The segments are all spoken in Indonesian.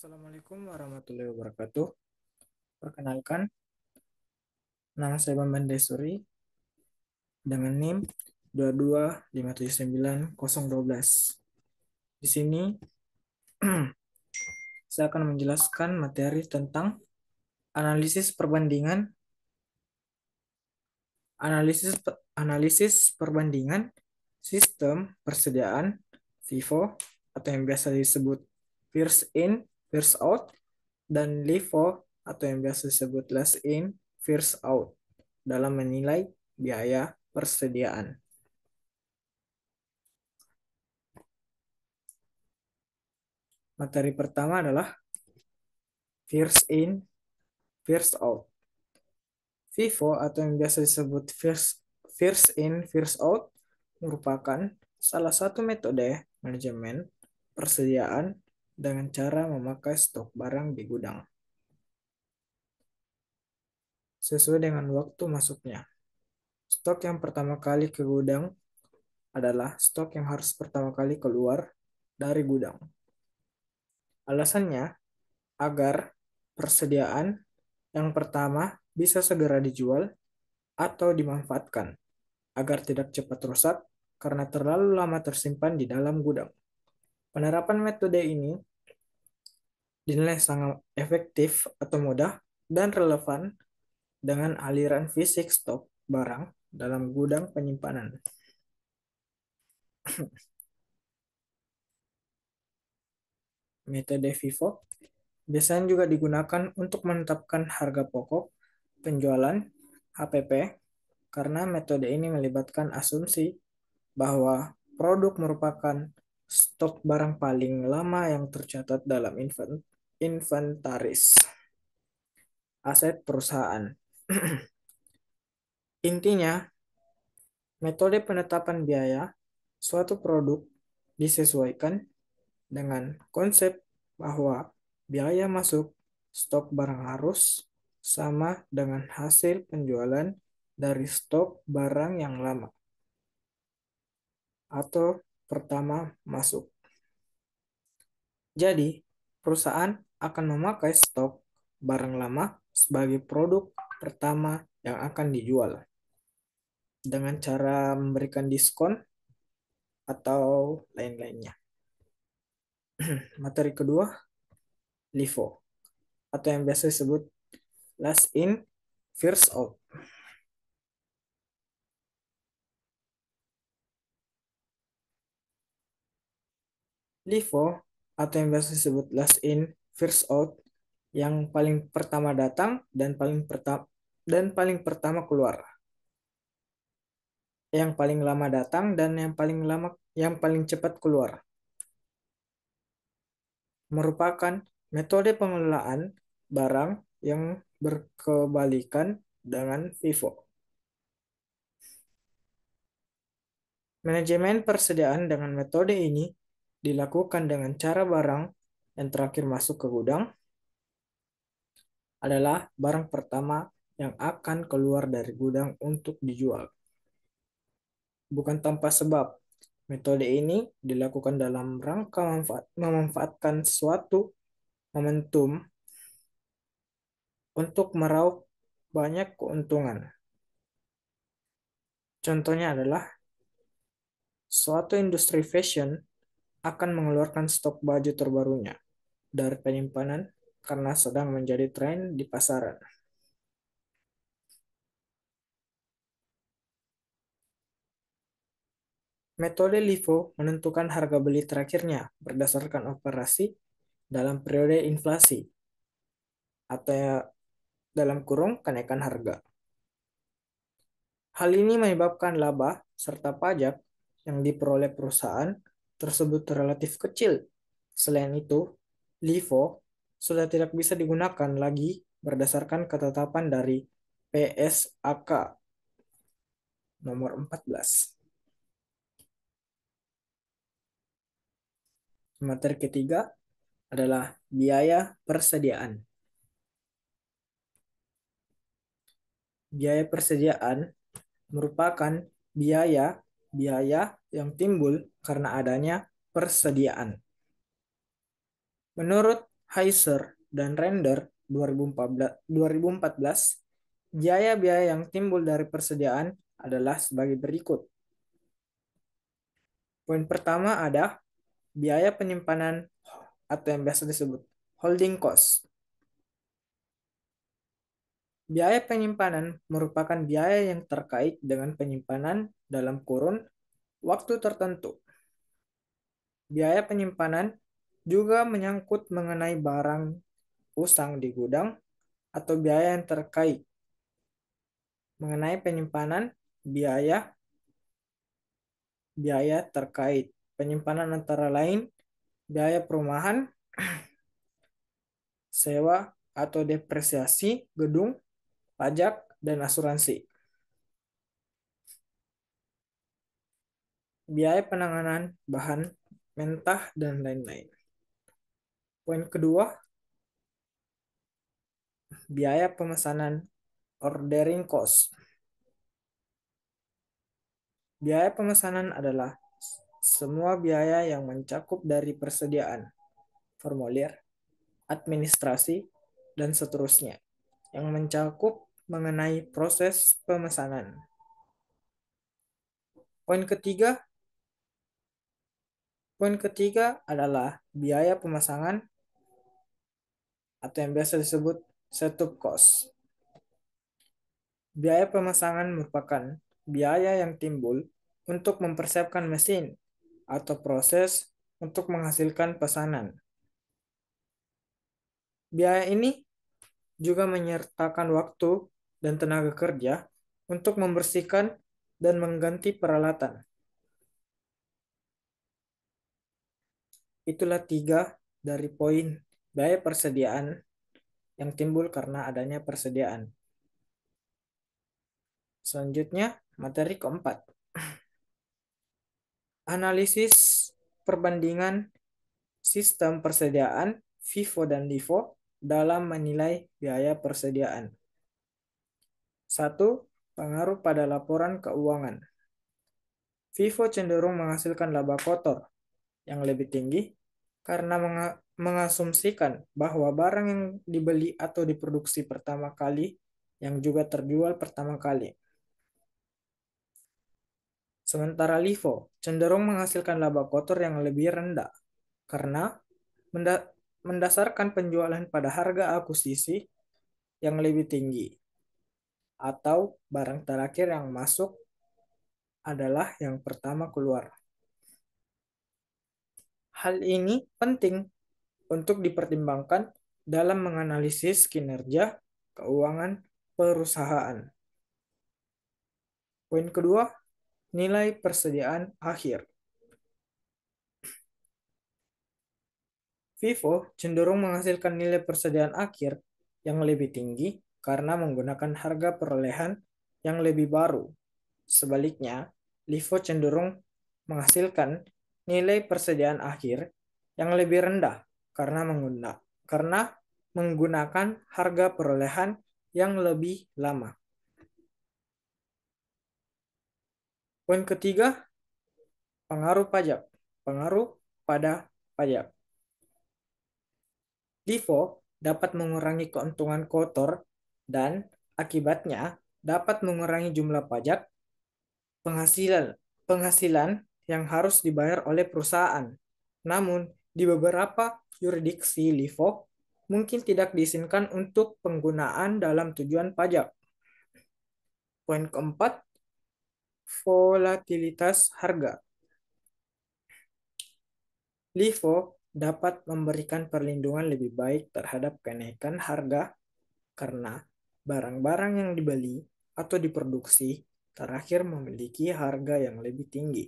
Assalamualaikum warahmatullahi wabarakatuh. Perkenalkan, nama saya Bambang Desuri dengan NIM 22579 Di sini saya akan menjelaskan materi tentang analisis perbandingan, analisis perbandingan sistem persediaan FIFO atau yang biasa disebut first in, first out, dan LIFO atau yang biasa disebut last in, first out dalam menilai biaya persediaan. Materi pertama adalah first in, first out. FIFO atau yang biasa disebut first in, first out merupakan salah satu metode manajemen persediaan dengan cara memakai stok barang di gudang sesuai dengan waktu masuknya. Stok yang pertama kali ke gudang adalah stok yang harus pertama kali keluar dari gudang. Alasannya agar persediaan yang pertama bisa segera dijual atau dimanfaatkan agar tidak cepat rusak karena terlalu lama tersimpan di dalam gudang. Penerapan metode ini dinilai sangat efektif atau mudah dan relevan dengan aliran fisik stok barang dalam gudang penyimpanan. Metode FIFO biasanya juga digunakan untuk menetapkan harga pokok penjualan HPP karena metode ini melibatkan asumsi bahwa produk merupakan stok barang paling lama yang tercatat dalam inventaris aset perusahaan. Intinya, metode penetapan biaya suatu produk disesuaikan dengan konsep bahwa biaya masuk stok barang harus sama dengan hasil penjualan dari stok barang yang lama atau pertama masuk. Jadi, perusahaan akan memakai stok barang lama sebagai produk pertama yang akan dijual dengan cara memberikan diskon atau lain-lainnya. Materi kedua, LIFO atau yang biasa disebut last in, first out. LIFO atau yang biasa disebut last in, first out yang paling pertama datang dan paling pertama keluar. Yang paling lama datang dan yang paling cepat keluar. Merupakan metode pengelolaan barang yang berkebalikan dengan FIFO. Manajemen persediaan dengan metode ini dilakukan dengan cara barang yang terakhir masuk ke gudang adalah barang pertama yang akan keluar dari gudang untuk dijual. Bukan tanpa sebab, metode ini dilakukan dalam rangka memanfaatkan suatu momentum untuk meraup banyak keuntungan. Contohnya adalah suatu industri fashion akan mengeluarkan stok baju terbarunya dari penyimpanan karena sedang menjadi tren di pasaran. Metode LIFO menentukan harga beli terakhirnya berdasarkan operasi dalam periode inflasi atau dalam kurung kenaikan harga. Hal ini menyebabkan laba serta pajak yang diperoleh perusahaan tersebut relatif kecil. Selain itu, LIFO sudah tidak bisa digunakan lagi berdasarkan ketetapan dari PSAK nomor 14. Materi ketiga adalah biaya persediaan. Biaya persediaan merupakan biaya yang timbul karena adanya persediaan. Menurut Heiser, dan Render 2014, biaya-biaya yang timbul dari persediaan adalah sebagai berikut. Poin pertama ada biaya penyimpanan atau yang biasa disebut holding cost. Biaya penyimpanan merupakan biaya yang terkait dengan penyimpanan dalam kurun waktu tertentu. Biaya penyimpanan juga menyangkut mengenai barang usang di gudang atau biaya yang terkait mengenai penyimpanan, biaya biaya terkait penyimpanan antara lain biaya perumahan, sewa atau depresiasi gedung, pajak, dan asuransi. Biaya penanganan bahan mentah dan lain-lain. Poin kedua, biaya pemesanan ordering cost. Biaya pemesanan adalah semua biaya yang mencakup dari persediaan, formulir, administrasi, dan seterusnya, yang mencakup mengenai proses pemesanan. Poin ketiga, adalah biaya pemasangan atau yang biasa disebut setup cost. Biaya pemasangan merupakan biaya yang timbul untuk mempersiapkan mesin atau proses untuk menghasilkan pesanan. Biaya ini juga menyertakan waktu dan tenaga kerja untuk membersihkan dan mengganti peralatan. Itulah 3 dari poin biaya persediaan yang timbul karena adanya persediaan. Selanjutnya, materi keempat. Analisis perbandingan sistem persediaan FIFO dan LIFO dalam menilai biaya persediaan. 1. Pengaruh pada laporan keuangan. FIFO cenderung menghasilkan laba kotor yang lebih tinggi karena mengasumsikan bahwa barang yang dibeli atau diproduksi pertama kali yang juga terjual pertama kali. Sementara LIFO cenderung menghasilkan laba kotor yang lebih rendah karena mendasarkan penjualan pada harga akuisisi yang lebih tinggi atau barang terakhir yang masuk adalah yang pertama keluar. Hal ini penting untuk dipertimbangkan dalam menganalisis kinerja keuangan perusahaan. Poin kedua, nilai persediaan akhir. Vivo cenderung menghasilkan nilai persediaan akhir yang lebih tinggi karena menggunakan harga perolehan yang lebih baru. Sebaliknya, Livo cenderung menghasilkan nilai persediaan akhir yang lebih rendah karena menggunakan harga perolehan yang lebih lama. Poin ketiga, pengaruh pajak. Pengaruh pada pajak. LIFO dapat mengurangi keuntungan kotor dan akibatnya dapat mengurangi jumlah pajak penghasilan yang harus dibayar oleh perusahaan. Namun, di beberapa yurisdiksi LIFO mungkin tidak diizinkan untuk penggunaan dalam tujuan pajak. Poin keempat, volatilitas harga. LIFO dapat memberikan perlindungan lebih baik terhadap kenaikan harga karena barang-barang yang dibeli atau diproduksi terakhir memiliki harga yang lebih tinggi.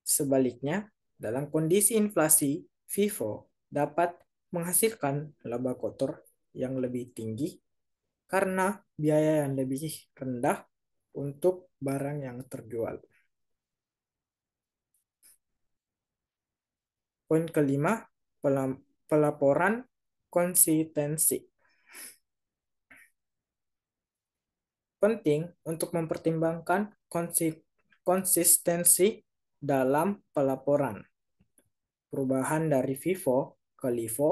Sebaliknya, dalam kondisi inflasi, FIFO dapat menghasilkan laba kotor yang lebih tinggi karena biaya yang lebih rendah untuk barang yang terjual. Poin kelima, pelaporan konsistensi. Penting untuk mempertimbangkan konsistensi dalam pelaporan. Perubahan dari FIFO ke LIFO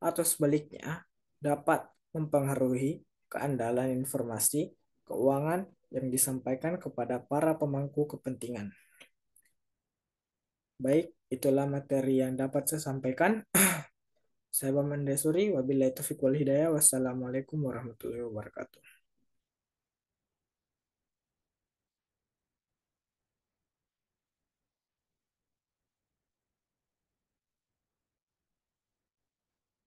atau sebaliknya dapat mempengaruhi keandalan informasi keuangan yang disampaikan kepada para pemangku kepentingan. Baik, itulah materi yang dapat saya sampaikan. Saya Bambang Desuri, wabillahi taufiq wal hidayah. Wassalamualaikum warahmatullahi wabarakatuh.